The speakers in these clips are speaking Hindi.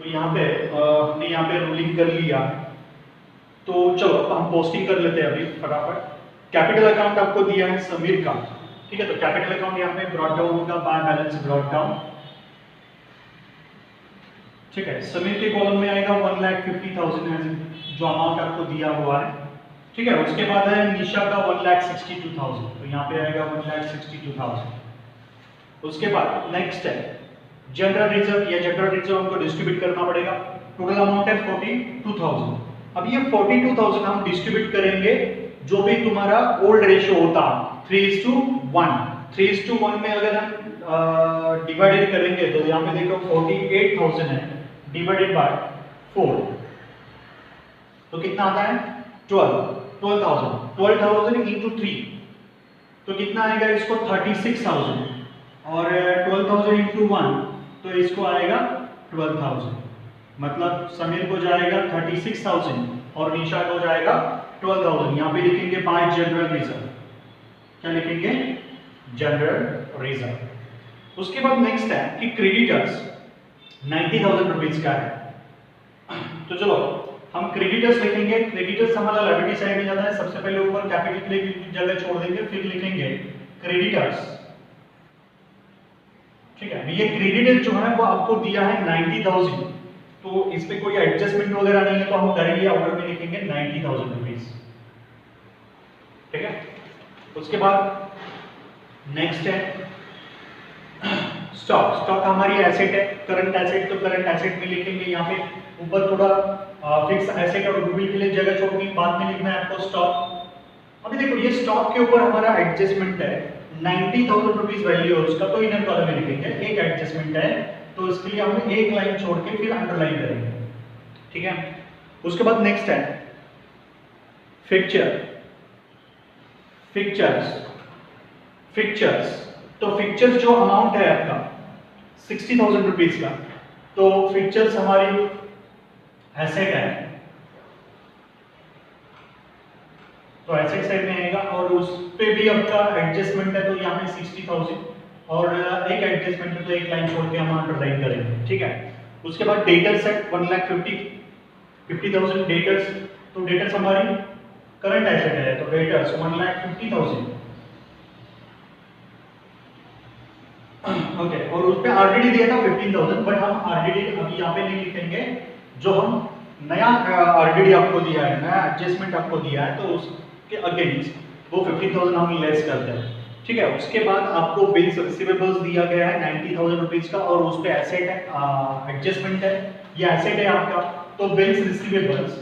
तो यहाँ पे हमने यहाँ पे रूलिंग कर लिया। तो चलो हम पोस्टिंग कर लेते हैं अभी फटाफट। कैपिटल अकाउंट आपको दिया है समीर का, ठीक है। तो कैपिटल अकाउंट यहाँ पे ब्रॉट डाउन होगा बाय बैलेंस ब्रॉट डाउन, ठीक है। समीर के कॉलम में आएगा 1,50,000 जो अमाउंट आपको दिया हुआ है, ठीक है। उसके बाद है निशा का 1,62,000, तो यहाँ पे आएगा 1,62,000। उसके बाद नेक्स्ट है जनरल रिजर्व। या जनरल रिजर्व हमको डिस्ट्रीब्यूट करना पड़ेगा। टोटल अमाउंट है 42,000। अब ये 42,000 हम डिस्ट्रीब्यूट करेंगे जो भी तुम्हारा ओल्ड रेशियो होता 3:1। 3:1 में अगर हम डिवाइडेड करेंगे तो यहाँ पे देखो 48,000 है डिवाइडेड बाय 4, तो कितना आता है 12,000 इंटू 3, तो कितना आएगा इसको 36,000, और 12,000 इंटू 1 तो इसको आएगा 12,000। मतलब समीर को जाएगा 36,000 और निशा को जाएगा 12,000। यहाँ पे लिखेंगे बाय जनरल रिजर्व। क्या लिखेंगे? General reserve. उसके बाद नेक्स्ट है कि क्रेडिटर्स 90,000 रुपीज का है। तो चलो हम क्रेडिटर्स लिखेंगे। क्रेडिटर्स हमारा लायबिलिटी साइड में जाता है। सबसे पहले ऊपर कैपिटल के लिए जगह छोड़ देंगे, फिर लिखेंगे क्रेडिटर्स, ठीक है। ये क्रेडिटर जो है वो आपको दिया है 90,000, तो इस पे कोई एडजस्टमेंट वगैरह नहीं है, तो हम डायरेक्टली ऑर्डर में लिखेंगे 90,000 रुपीज, ठीक है। उसके बाद नेक्स्ट है स्टॉक। स्टॉक हमारी एसेट है, करंट एसेट, तो करंट एसेट में लिखेंगे यहाँ पे ऊपर थोड़ा फिक्स एसेट और गुडविल के लिए जगह छोड़नी, बाद में लिखना है आपको स्टॉक। अभी देखो ये स्टॉक के ऊपर हमारा एडजस्टमेंट है 90,000 रुपीज वैल्यू है उसका, तो इनर कॉलम में लिखेंगे। एक एडजस्टमेंट है तो इसके लिए हम एक लाइन छोड़ के फिर अंडरलाइन करेंगे, ठीक है। उसके बाद नेक्स्ट है फिक्चर्स। तो फिक्चर्स जो अमाउंट है आपका 60,000 रुपीज का, तो फिक्चर्स हमारी एसेट है, तो एसेट साइड में आएगा और उस पे भी आपका एडजस्टमेंट है, तो यहाँ पे 60,000 और एक एडजस्टमेंट है तो एक लाइन छोड़ के हम अंडरलाइन करेंगे, ठीक है। उसके बाद डेटर्स है 1,50,000 डेटर्स। तो डेटर्स हमारी करंट एसेट है, तो डेटर्स 1,50,000, ओके। और उस पे आरडीडी दिया था 15,000, बट हम आरडीडी अभी यहाँ पे नहीं लिखेंगे। जो हम नया आरडीडी आपको दिया है, नया एडजस्टमेंट आपको दिया है, तो उसके अगेंस्ट वो 15,000 हम लेस करते हैं, ठीक है। उसके बाद आपको बिल्स रिसीवेबल्स दिया गया है 90,000 रुपीज का, और उस पे एसेट है, एडजस्टमेंट है, ये एसेट है आपका, तो बिल्स रिसीवेबल्स,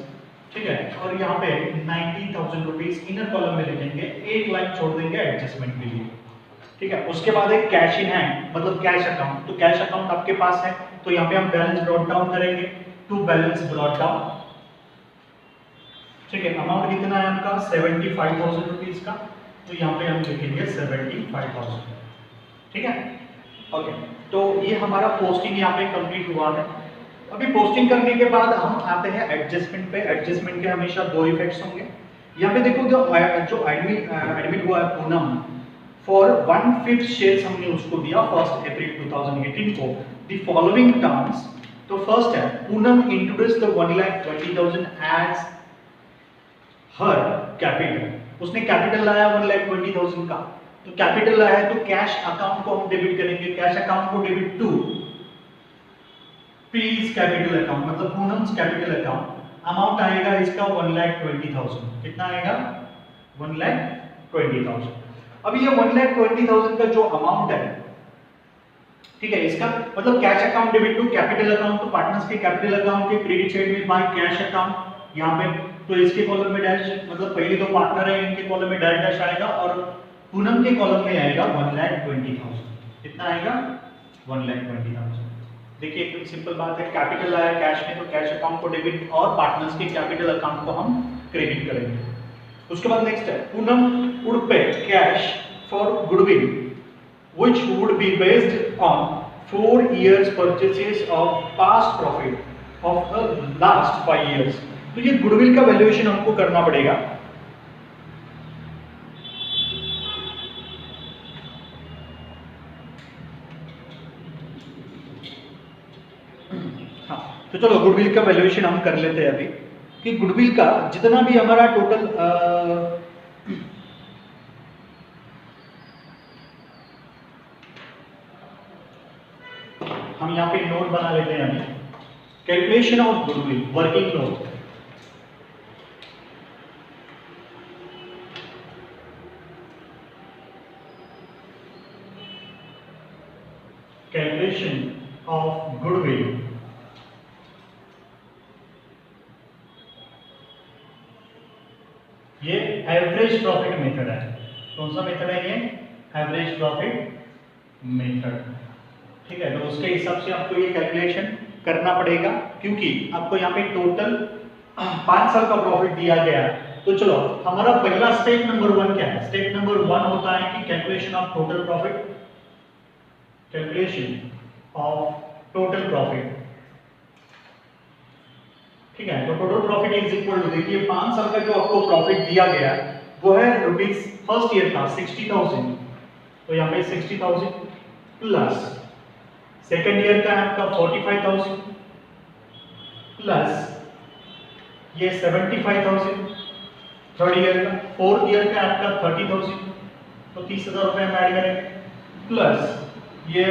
ठीक है। और यहाँ पे 90,000 रुपीज इनर कॉलम में लिखेंगे, एक लाइन छोड़ देंगे एडजस्टमेंट के लिए, ठीक है। उसके बाद एक कैश इन हैंड, मतलब कैश अकाउंट। तो कैश अकाउंट आपके पास है, तो यहाँ पे हम बैलेंस ब्रॉट डाउन करेंगे टू बैलेंस ब्रॉट डाउन, ठीक है। अमाउंट कितना है आपका 75,000 रुपीज का, तो यहाँ पे हम लिखेंगे 75,000, ठीक है, ओके। तो ये हमारा पोस्टिंग यहाँ पे कंप्लीट हुआ है। अभी पोस्टिंग करने के बाद हम आते हैं एडजस्टमेंट पे। एडजस्टमेंट के हमेशा दो इफेक्ट्स होंगे। यहाँ पे देखो जो एडमिट हुआ है पूनम, फॉर 1/5 शेयर्स हमने उसको दिया 1 अप्रैल 2018 को। द फॉलोइंग टर्म्स, तो फर्स्ट है Poonam introduce the 1,20,000 as her capital. उसने कैपिटल लाया 1,20,000 का, तो कैपिटल लाया है तो कैश अकाउंट को हम डेबिट करेंगे। कैश अकाउंट को debit to P's capital account, मतलब पूनम्स कैपिटल अकाउंट। अमाउंट आएगा इसका 1,20,000। कितना आएगा? 1,20,000। अब ये 1,20,000 का जो अमाउंट है, ठीक है, इसका मतलब cash account debit to capital account, तो पार्टनर्स के कैपिटल अकाउंट के क्रेडिट साइड में बाय कैश अकाउंट यहाँ पे, तो इसके कॉलम में डैश, मतलब पहले दो पार्टनर है इनके कॉलम में डैश डैश आएगा, और पूनम के कॉलम में आएगा 1,20,000। कितना आएगा? 1,20,000। देखिए एकदम सिंपल बात है, कैपिटल आया कैश में, तो कैश अकाउंट को डेबिट और पार्टनर्स के कैपिटल अकाउंट को हम क्रेडिट करेंगे। उसके बाद नेक्स्ट है Poonam would pay cash for goodwill which would be based on 4 years purchases of past profit of the last 5 years। तो ये गुडविल का वैल्यूएशन हमको करना पड़ेगा। हाँ, तो चलो गुडविल का वैल्यूएशन हम कर लेते हैं अभी कि गुडविल का जितना भी हमारा टोटल हम यहाँ पे नोट बना लेते हैं अभी calculation of goodwill working note. Calculation of goodwill ये एवरेज प्रॉफिट मेथड है। कौन सा मेथड है ये? Average profit method. ठीक है, तो उसके हिसाब से आपको ये कैलकुलेशन करना पड़ेगा क्योंकि आपको यहाँ पे टोटल 5 साल का प्रॉफिट दिया गया है। तो चलो हमारा पहला स्टेप नंबर 1 क्या है? स्टेप नंबर 1 होता है कि calculation of total profit. Calculation of total profit. ठीक है, तो total profit is equal to, देखिए 5 साल का जो आपको प्रॉफिट दिया गया वो है रुपीज फर्स्ट ईयर का 60,000, तो यहाँ पे 60,000 प्लस सेकेंड ईयर का आपका 45,000 प्लस ये 75,000 थर्ड ईयर का, फोर्थ ईयर का आपका 30,000 तो 30,000 रुपए हम ऐड करेंगे प्लस ये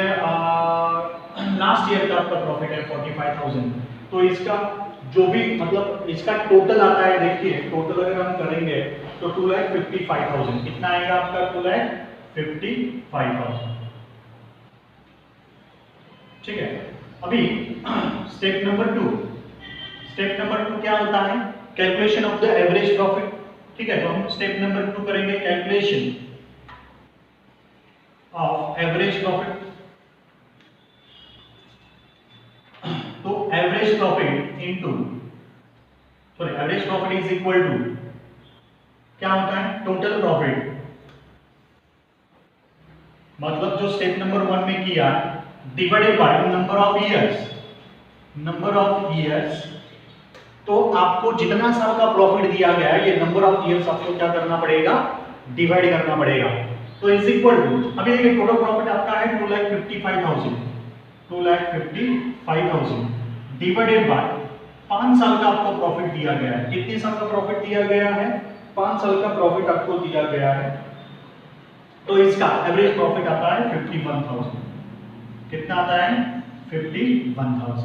लास्ट ईयर का आपका प्रॉफिट है 45,000। तो इसका जो भी मतलब इसका टोटल आता है, देखिए टोटल अगर हम करेंगे तो 2,55,000 कितना आएगा आपका? 2,55,000। ठीक है, अभी स्टेप नंबर 2। स्टेप नंबर 2 क्या होता है? Calculation of the average profit. ठीक है, तो हम स्टेप नंबर 2 करेंगे कैलकुलेशन ऑफ एवरेज प्रॉफिट। तो average profit into sorry average profit is equal to क्या होता है? Total profit. मतलब जो स्टेप नंबर 1 में किया divided by number of years. Number of years, तो आपको जितना साल का प्रॉफिट दिया गया है ये नंबर ऑफ इयर्स आपको क्या करना पड़ेगा? डिवाइड करना पड़ेगा। तो इज इक्वल टू, अभी देखिए टोटल प्रॉफिट आपका है 2,55,000 2,55,000 डिवाइडेड बाय 5 साल का आपको प्रॉफिट दिया गया है। कितने साल का प्रॉफिट दिया गया है? 5 साल का प्रॉफिट आपको दिया गया है। तो इसका एवरेज प्रॉफिट आता है 51,000। कितना आता है? 51,000।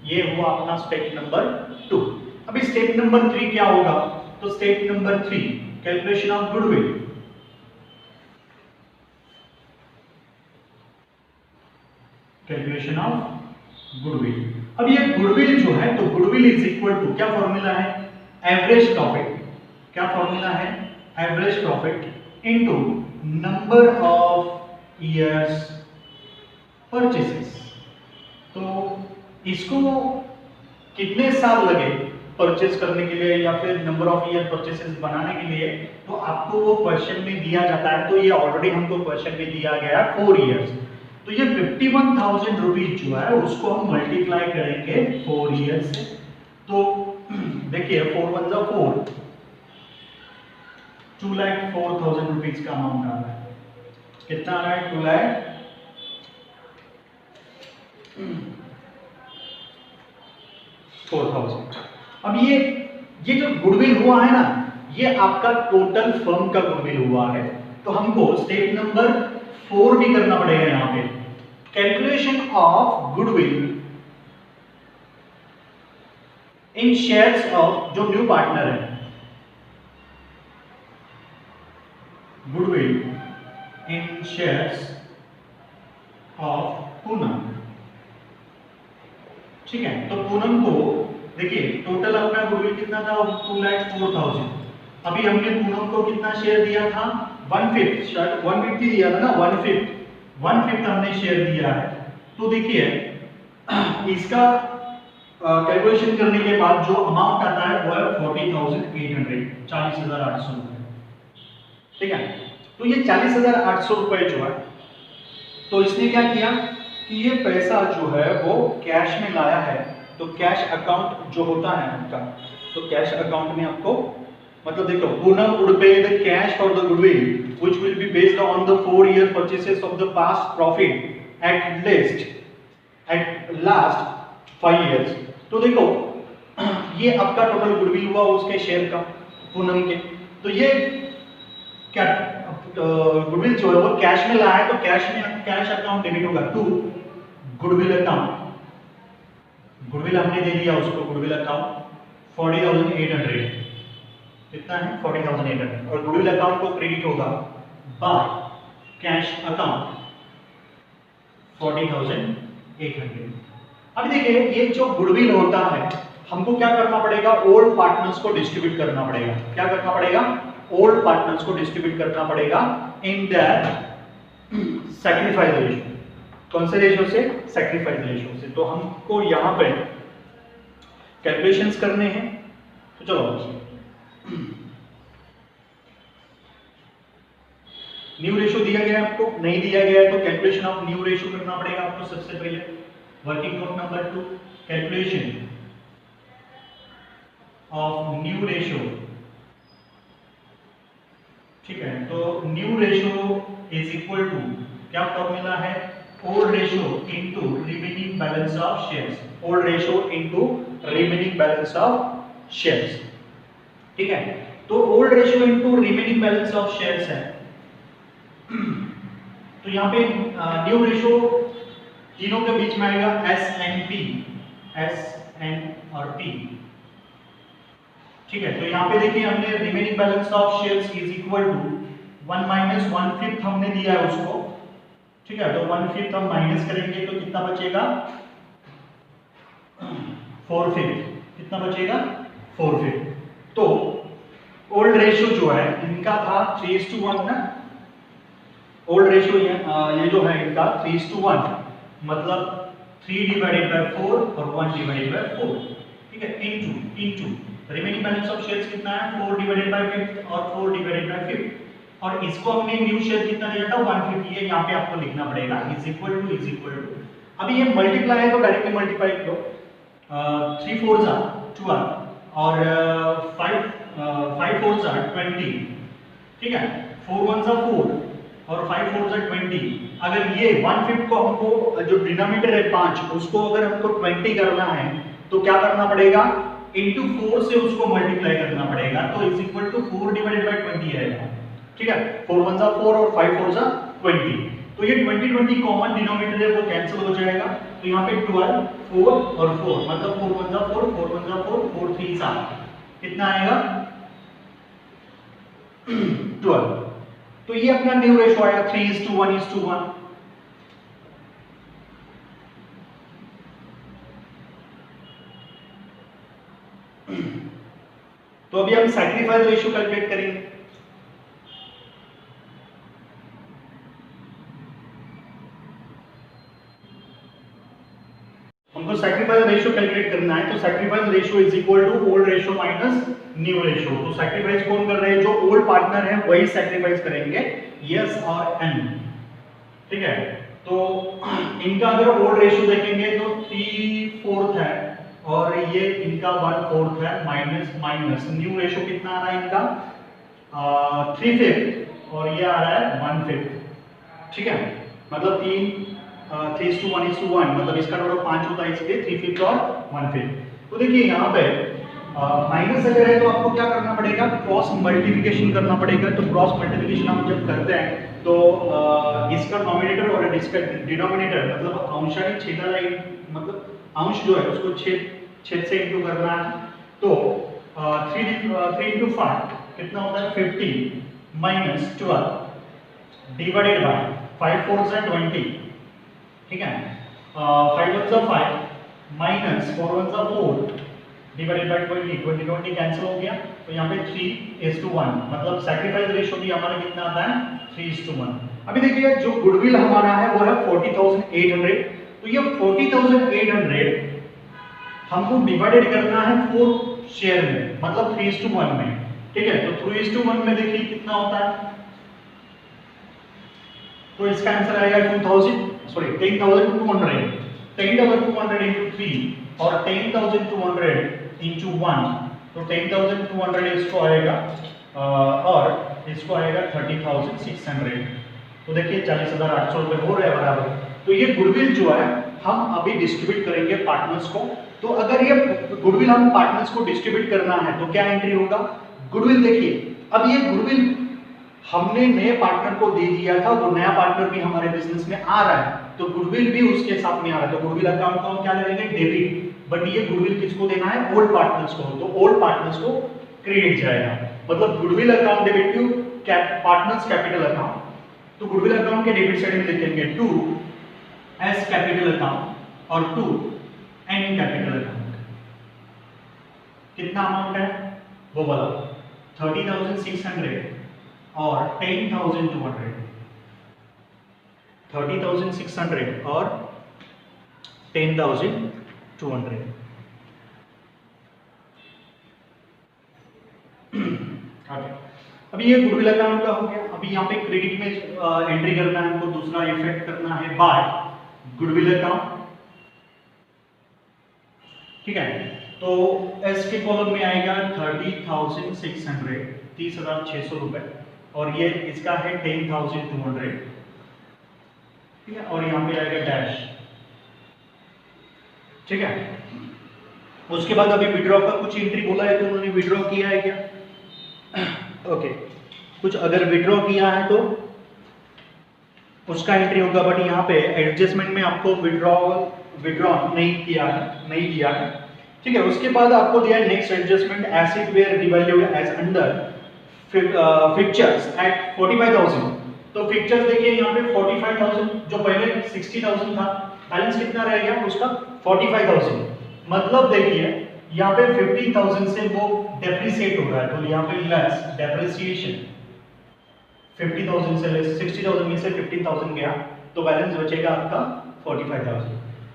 ये हुआ अपना स्टेप नंबर 2। अभी स्टेप नंबर 3 क्या होगा? तो step number 3 calculation of goodwill. Calculation of goodwill. अब ये गुडविल जो है, तो गुडविल इज इक्वल टू क्या फॉर्मूला है? Average profit. क्या फॉर्मूला है? Average profit into number of years purchases. तो इसको कितने साल लगे परचेस करने के लिए या फिर नंबर ऑफ ईयर परचेसेस बनाने के लिए, तो आपको वो क्वेश्चन में दिया जाता है। तो ये ऑलरेडी हमको क्वेश्चन में दिया गया 4 इयर्स। तो ये 51,000 रुपीज जो है उसको हम मल्टीप्लाई करेंगे 4 ईयर्स से। तो देखिए 4 1 जा 4, 2,04,000 रुपीज का अमाउंट आ रहा है। कितना आ रहा है? 2,04,000। अब ये जो गुडविल हुआ है ना, ये आपका टोटल फर्म का गुडविल हुआ है। तो हमको स्टेप नंबर 4 भी करना पड़ेगा यहाँ पे। Calculation of goodwill in shares of जो न्यू पार्टनर है। Goodwill in shares of Poonam. ठीक है, तो पूनम को देखिए टोटल अपना गुडविल कितना था? 2,04,000। अभी हमने पूनम को कितना शेयर दिया था? 1/5, शायद 150 दिया था ना, 1/5 हमने शेयर दिया है। तो देखिए इसका कैलकुलेशन करने के बाद जो अमाउंट आता है वो है 40,800, 40,800 रुपए। ठीक है, तो ये 40,800 रुपए जो है, तो इसने क्या किया कि ये पैसा जो है वो कैश में लाया है। तो कैश अकाउंट जो होता है आपका, तो कैश अकाउंट में आपको मतलब देखो, Poonam would pay the cash for the goodwill which will be based on the 4-year purchases of the past profit at last 5 years। तो देखो ये आपका टोटल गुडविल हुआ उसके शेयर का, पूनम के। तो ये क्या गुडविल जो है वो कैश में लाया है, तो कैश अकाउंट डेबिट होगा टू गुडविल अकाउंट। गुडविल हमने दे दिया उसको, गुडविल अकाउंट 40,800 कितना है 40,800, और गुडविल अकाउंट को क्रेडिट होगा बाय कैश अकाउंट 40,800। अब देखिए ये जो गुडविल होता है हमको क्या करना पड़ेगा, ओल्ड पार्टनर्स को डिस्ट्रीब्यूट करना पड़ेगा। क्या करना पड़ेगा, ओल्ड पार्टनर्स को डिस्ट्रीब्यूट करना पड़ेगा इन दैट सैक्रिफाइस रेशियो। कौन से रेशियो से, सैक्रिफाइस रेशियो से। तो हमको यहां पे कैलकुलेशंस करने हैं, तो चलो न्यू रेशियो दिया गया है आपको, नहीं दिया गया है तो कैलकुलेशन ऑफ न्यू रेशियो करना पड़ेगा आपको। सबसे पहले working note number 2, calculation of new ratio. ठीक है, तो new ratio is equal to, क्या फॉर्मूला है, old ratio into remaining balance of shares. Old ratio into remaining balance of shares. ठीक है, तो old ratio into remaining balance of shares है। तो यहाँ पे न्यू रेशियो तीनों के बीच में आएगा S N P, S N और पी। ठीक है, तो यहाँ पे देखिए हमने remaining balance of shares is equal to 1 minus 1/5 हमने दिया है उसको। ठीक है, तो 1/5 हम माइनस करेंगे तो कितना बचेगा 4/5। कितना बचेगा 4/5। तो ओल्ड रेशियो जो है इनका था 3:1 ना, ओल्ड रेशियो ये जो है इनका 3:1, मतलब 3 डिवाइडेड बाय 4 और 1 डिवाइडेड बाय 4। ठीक है, into remaining balance of shares कितना है 4 डिवाइडेड बाय 5 और 4 डिवाइडेड बाय 5, और इसको हमने न्यू शेयर कितना दिया था 150 है, यहाँ पे आपको लिखना पड़ेगा इज इक्वल टू। अभी ये मल्टीप्लाई है तो डायरेक्टली मल्टीप्लाई करो, 3 4s are 12 और 5 4s are 20। ठीक है, 4 1s are 4 और 5 4s are 20। अगर ये 1/5 को हमको जो डिनोमिनेटर है 5 उसको अगर हमको 20 करना है तो क्या करना पड़ेगा, इनटू 4 से उसको मल्टीप्लाई करना पड़ेगा, तो is equal to 4 divided by 20 आएगा। ठीक है, 4 1s are 4 और 5 4s are 20। तो ये 20 कॉमन डिनोमिनेटर है वो कैंसिल हो जाएगा, तो यहाँ पे 12 4 और 4 मतलब 4 1s are 4 4 1s are 4 4 3s are कितना आएगा 12। तो ये अपना न्यू रेशियो आएगा 3:1:1। तो अभी हम सैक्रिफाइस रेशियो कैलकुलेट करेंगे। हमको सैक्रिफाइस रेशियो कैलकुलेट करना है, तो sacrifice ratio is equal to old ratio minus new ratio. तो सैक्रिफाइस कौन कर रहे हैं, जो ओल्ड पार्टनर है वही सैक्रिफाइस करेंगे, यस और एन। ठीक है, तो इनका अगर ओल्ड रेशियो देखेंगे तो 3/4 है और ये इनका 1/4 है, माइनस न्यू रेशियो कितना आ रहा है इनका 3/5 और ये आ रहा है 1/5। ठीक है, मतलब 3:1:1 मतलब इसका टोटल 5 होता है, इसलिए 3/5 और 1/5। तो देखिए यहाँ पे माइनस अगर है तो आपको क्या करना पड़ेगा, क्रॉस मल्टीप्लिकेशन करना पड़ेगा। तो क्रॉस मल्टीप्लिकेशन हम जब करते हैं तो इसका नॉमिनेटर और इसका डिनोमिनेटर मतलब अंशानी छेदाला मतलब अंश जो है उसको छेद से इंटू करना है। तो 3 into 5 कितना होता है 50 minus 12 divided by 5 4s are 20। ठीक है, 5 1s are 5 minus 4 1s are 4 divided by 20 cancel हो गया, तो यहाँ पे 3:1 मतलब सैक्रिफाइस रेशियो भी हमारा कितना आता है 3:1। अभी देखिए जो गुडविल हमारा है वो है 40,800। तो ये 40,800 हमको डिवाइडेड करना है 4 शेयर में मतलब 3:1 में। ठीक है, तो 3:1 में देखिए कितना होता है, तो इसका आंसर आएगा 10,200 into 3 और 10,200 into 1, तो 10,200 इसको आएगा और इसको आएगा 30,600। तो देखिए 40,800 रुपए हो रहे हैं बराबर। तो ये गुडविल जो है हम अभी डिस्ट्रीब्यूट करेंगे पार्टनर्स को। तो अगर ये गुडविल हम पार्टनर्स को डिस्ट्रीब्यूट करना है तो क्या एंट्री होगा? गुडविल देखिए, अब ये गुडविल हमने नए पार्टनर को दे दिया था, तो नया पार्टनर भी हमारे बिजनेस में आ रहा है, तो गुडविल भी उसके साथ में आ रहा है, तो गुडविल अकाउंट को हम क्या करेंगे? डेबिट। बट ये गुडविल किसको देना है? ओल्ड पार्टनर्स को, तो ओल्ड पार्टनर्स को क्रेडिट जाएगा। मतलब goodwill account debit to partners capital account. तो गुडविल अकाउंट के डेबिट साइड में लिखेंगे टू एस कैपिटल अकाउंट और टू एन कैपिटल अकाउंट। कितना अमाउंट है वो वाला 30,600 और 10,200। 30,600 और 10,200। अभी ये गुडविल अकाउंट का हो गया। अभी यहाँ पे क्रेडिट में एंट्री करना है हमको, दूसरा इफेक्ट करना है बाय गुडविल अकाउंट, ठीक है। तो एस के कॉलम में आएगा 30,600, 30,600 रुपए, और ये इसका है 10,200, ठीक है, और यहाँ पे आएगा डैश, ठीक है। उसके बाद अभी विड्रॉ का कुछ एंट्री बोला है, तो उन्होंने विड्रॉ किया है क्या? ओके, कुछ अगर विड्रॉ किया है तो उसका एंट्री होगा, बट यहाँ पे एडजस्टमेंट में आपको विड्रॉ नहीं किया है, ठीक है। उसके बाद आपको दिया है next adjustment, asset were revalued as under fixtures at 45,000। तो फिक्चर्स देखिए यहाँ पे 45,000, जो पहले 60,000 था, बैलेंस कितना रह गया उसका? 45,000। मतलब देखिए यहाँ पे 15,000 से वो डेप्रिसिएट हो रहा है, तो यहाँ पे लेस डेप्रिसिएशन, 50,000 से लेस 60,000 में से 15,000 गया, तो बैलेंस बचेगा आपका 45,000।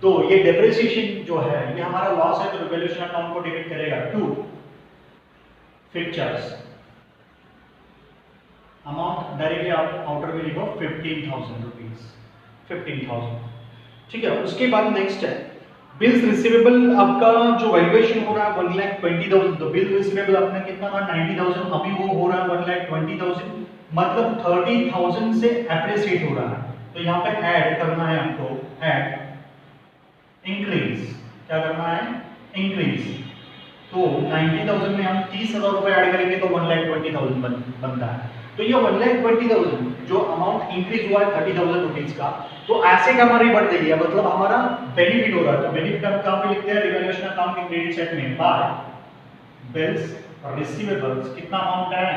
तो ये डेप्रिसिएशन जो है ये हमारा लॉस है, तो रिवैल्यूएशन अकाउंट को डेबिट करेगा टू फिक्चर्स, अमाउंट डायरेक्टली आप आउटर में लिखो 15,000 रुपीज, 15,000, ठीक है। उसके बाद नेक्स्ट है बिल्स रिसीवेबल। आपका जो वैल्यूएशन हो रहा है 1,20,000, तो बिल रिसीवेबल अपना कितना था? 90,000, अभी वो हो रहा है 1,20,000, मतलब 30,000 से एप्रिसिएट हो रहा है। तो यहाँ पे ऐड करना है हमको, ऐड इंक्रीज, क्या करना है? इंक्रीज। तो 90,000 में हम 30,000 रुपए ऐड करेंगे तो 1,20,000 बनता है। तो ये 1,20,000 जो अमाउंट इंक्रीज हुआ है 30,000 रुपीज का, तो एसेट हमारी बढ़ रही है, मतलब हमारा बेनिफिट हो रहा है। तो बेनिफिट हम कहां पे लिखते हैं? रिवैल्यूएशन अकाउंट के क्रेडिट साइड में बाय बिल्स रिसीवेबल्स। कितना अमाउंट है?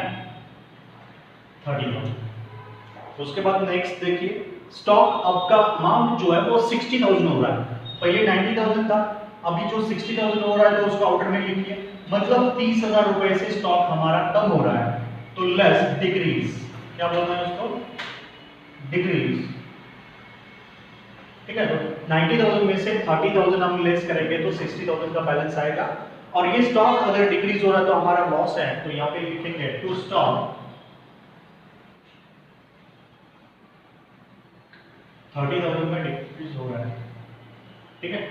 30,000। उसके बाद नेक्स्ट देखिए स्टॉक आपका अमाउंट जो है वो 60,000 हो रहा है, पहले 90,000 था, अभी जो 60,000 हो रहा है तो उसको आउटर में लिखिए, मतलब 30,000 रुपए से स्टॉक हमारा कम हो रहा है, तो लेस डिक्रीज, क्या बोलना है उसको? डिक्रीज, ठीक है। तो 90,000 में से 30,000 हम लेस करेंगे तो 60,000 का बैलेंस आएगा, और ये स्टॉक अगर डिक्रीज हो रहा है तो हमारा लॉस है, तो यहाँ पे लिखेंगे टू स्टॉक 30,000 में डिक्रीज हो रहा है, ठीक है।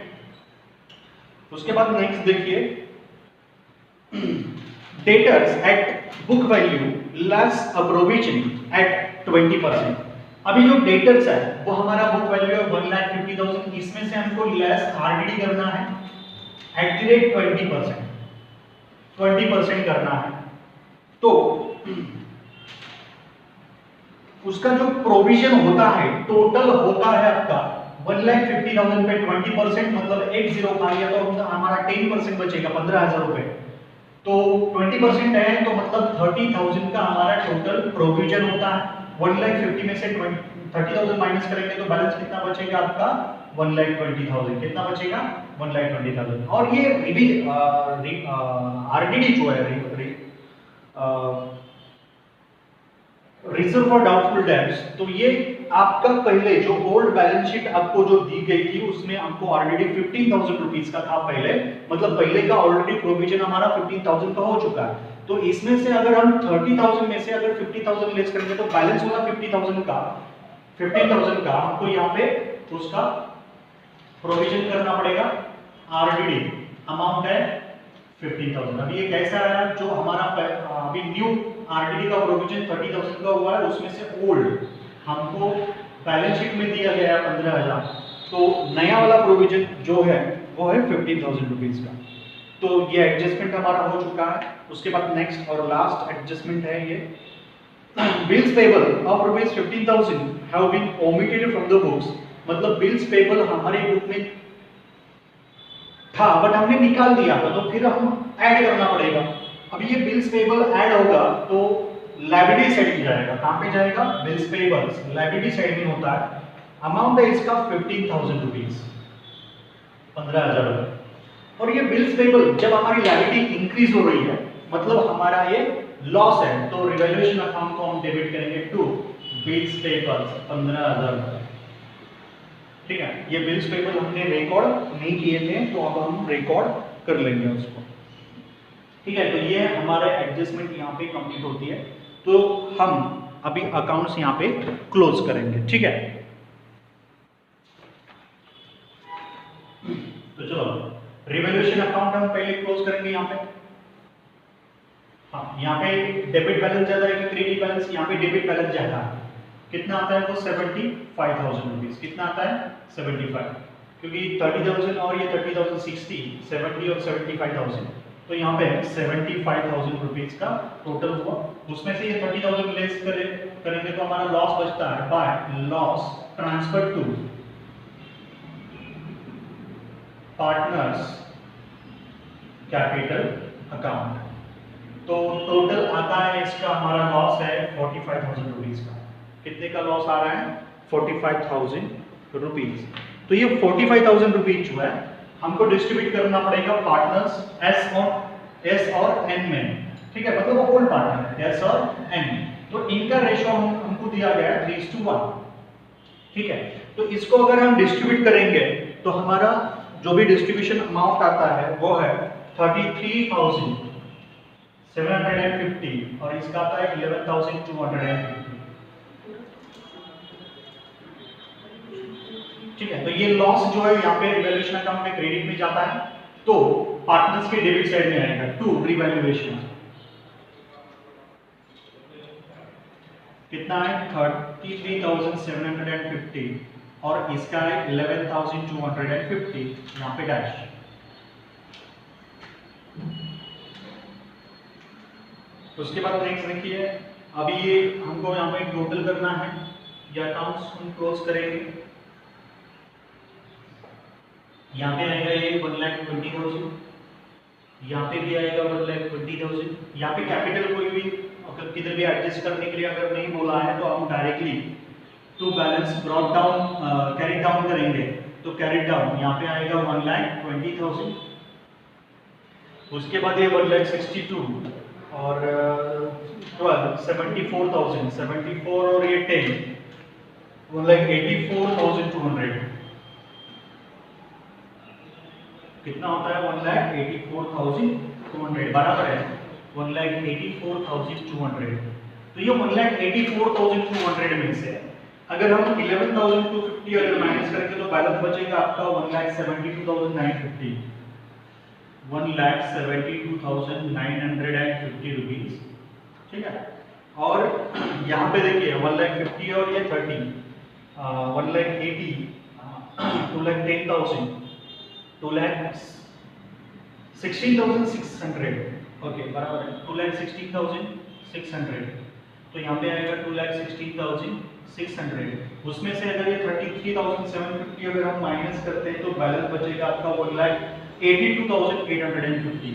उसके बाद नेक्स्ट देखिए debtors at book value less a provision at 20%। अभी जो डेटर्स है वो हमारा बुक वैल्यू है 1,50,000, इसमें से हमको लेस आरडीडी करना है एट द रेट 20% करना है। तो उसका जो प्रोविजन होता है टोटल होता है आपका 1,50,000 पे 20%, मतलब 10 खा लिया तो हमारा 10% बचेगा 15,000 रुपए। तो 20% है तो मतलब 30,000 का हमारा टोटल प्रोविजन होता है। 1,50,000 में से 30,000 माइनस करेंगे तो बैलेंस कितना बचेगा आपका? 1,20,000। कितना बचेगा? 1,20,000। और ये आरडीडी जो है रिजर्व फॉर डाउटफुल डेब्ट्स, तो ये आपका पहले जो ओल्ड बैलेंस शीट आपको जो दी गई थी उसमें आपको ऑलरेडी 15,000 रुपीस का था पहले, मतलब पहले का ऑलरेडी प्रोविजन हमारा 15,000 का हो चुका है। तो इसमें से अगर हम 30,000 में से अगर 50,000 लेस करेंगे तो बैलेंस होगा 15,000 का हमको यहाँ पे उसका प्रोविजन करना पड़ेगा। आरडीडी अमाउंट है 15,000। अभी ये कैसा आया? जो हमारा अभी न्यू आरडीडी का प्रोविजन 30,000 का हुआ है, उसमें से ओल्ड हमको बैलेंस शीट में दिया गया है 15,000, तो नया वाला प्रोविजन जो है वो है 15,000 रुपीज का। तो ये एडजस्टमेंट हमारा हो चुका है। उसके बाद नेक्स्ट और लास्ट एडजस्टमेंट है ये bills payable of rupees 15,000 have been omitted from the books. मतलब बिल्स पेबल हमारे बुक में था बट हमने निकाल दिया था, तो फिर हम ऐड करना पड़ेगा। अब ये बिल्स पेबल ऐड होगा तो लायबिलिटी साइड में जाएगा। कहां पे जाएगा? बिल्स पेबल्स लायबिलिटी साइड में होता है। अमाउंट है इसका 15,000 रुपीज, 15,000 रुपए। और ये बिल्स पेबल जब हमारी लायबिलिटी इंक्रीज हो रही है मतलब हमारा ये लॉस है, तो रिवैल्यूएशन अकाउंट को हम डेबिट करेंगे टू बिल्स पेबल्स 15,000 रुपए। ठीक है, ये बिल्स पेबल हमने रिकॉर्ड नहीं किए थे तो अब हम रिकॉर्ड कर लेंगे उसको। ठीक है, तो ये हमारे एडजस्टमेंट यहाँ पे कंप्लीट होती है। तो हम अभी अकाउंट्स यहाँ पे क्लोज करेंगे। ठीक है, तो चलो रिवैल्यूएशन अकाउंट हम पहले क्लोज करेंगे यहाँ पे। हाँ, यहाँ पे डेबिट बैलेंस ज्यादा है कि क्रेडिट बैलेंस? यहाँ पे डेबिट बैलेंस ज्यादा है। कितना आता है वो? 75,000 रुपीज। कितना आता है? 75, क्योंकि 30,000 और ये 30,000 60, 70 और 75,000, तो यहाँ पे 75,000 रुपीज का टोटल हुआ। उसमें से ये 30,000 लेस करेंगे तो हमारा लॉस बचता है by loss transfer to partners capital account. तो टोटल आता है इसका हमारा लॉस है 45,000 रुपीज का। कितने का लॉस आ रहा है? 45,000 रुपीज। तो ये 45,000 रुपीज जो है हमको डिस्ट्रीब्यूट करना पड़ेगा पार्टनर्स एस और एन में। ठीक है, मतलब वो होल पार्टनर एस और एन। तो इनका रेशो हमको दिया गया है 3:1। ठीक है, तो इसको अगर हम डिस्ट्रीब्यूट करेंगे तो हमारा जो भी डिस्ट्रीब्यूशन अमाउंट आता है वो है 33,750 और इसका आता है 11,250। ठीक है, तो ये लॉस जो है यहाँ पे रिवैल्यूएशन अकाउंट में क्रेडिट में जाता है, तो पार्टनर्स के डेबिट साइड में आएगा टू रिवैल्यूएशन। कितना है? 33,750 और इसका है 11,250 यहाँ पे डैश। उसके बाद नेक्स्ट देखिए, अभी ये हमको यहाँ पे टोटल करना है, ये अकाउंट्स हम क्लोज करेंगे। यहाँ पे आएगा ये 1,20,000, यहाँ पे भी आएगा 1,20,000। यहाँ पे कैपिटल कोई भी अगर किधर भी एडजस्ट करने के लिए अगर नहीं बोला है तो हम directly to balance brought down carry down करेंगे। तो कैरी डाउन यहाँ पे आएगा 1,20,000। उसके बाद ये 1,62,000 और 12 74,000, 74 और ये 10 1,84,200। कितना होता है? 1,84,200 बराबर है 1,84,200। तो ये 1,84,200 में से अगर हम 11,250 अगर माइनस करेंगे तो बैलेंस बचेगा आपका 1,72,950, 1,72,950 रुपीज। ठीक है, और यहाँ पे देखिए 1,50,000 और ये 30 1,80,000 2,10,000 2,16,600 ओके बराबर है 2,16,600। तो यहाँ पे आएगा 2,16,600। उसमें से अगर ये 33,750 अगर हम माइनस करते हैं तो बैलेंस बचेगा आपका 1,82,850।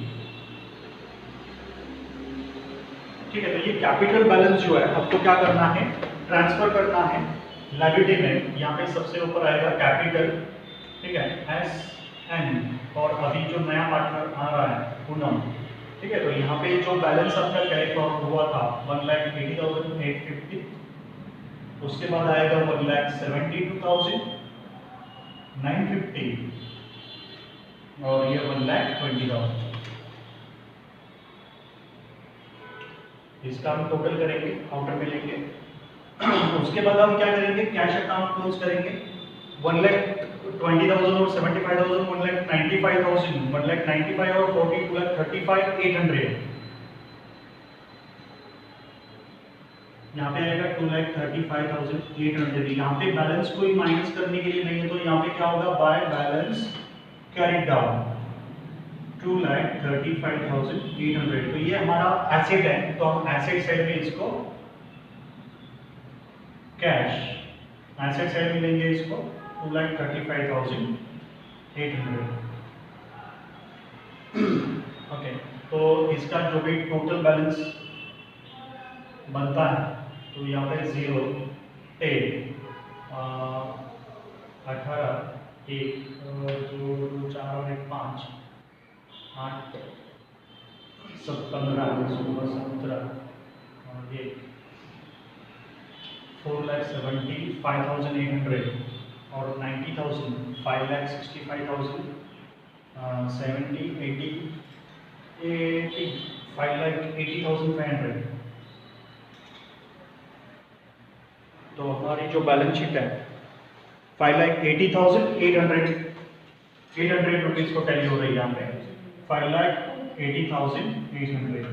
ठीक है, तो ये कैपिटल बैलेंस जो है आपको क्या करना है? ट्रांसफर करना है लायबिलिटी में। यहाँ पे सबसे ऊपर आएगा कैपिटल, ठीक है, एस एन, और अभी जो नया पार्टनर आ रहा है पूनम। ठीक है, तो यहाँ पे जो बैलेंस आपका कैरी फॉरवर्ड हुआ था 1,80,850, उसके बाद आएगा 1,72,950 और ये 1,20,000। इसका हम टोटल करेंगे, काउंटर में लेंगे। उसके बाद हम क्या करेंगे? कैश अकाउंट क्लोज करेंगे। 1,20,000 और 75,000 1,95,000, 1,95,000 और 40 2,35,800। यहाँ पे आएगा 2,35,800। यहाँ पे बैलेंस कोई माइनस करने के लिए नहीं है, तो यहाँ पे क्या होगा? By balance carry down 2,35,800। तो ये हमारा एसेट है, तो हम एसेट साइड में इसको कैश एसेट साइड में लेंगे इसको 2,35,800। ओके, तो इसका जो भी टोटल बैलेंस बनता है तो यहाँ पे 0 10 18 1 2 4 और 1 5 8 15 16 17 और ये 4,75,800 और 90,000 5,65,000 70 80 80 5,80,500। तो हमारी जो बैलेंस शीट है 5,80,800 रुपीज को टैली हो रही है यहाँ पे 5,80,800।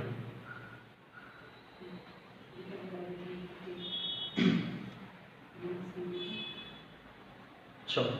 चलो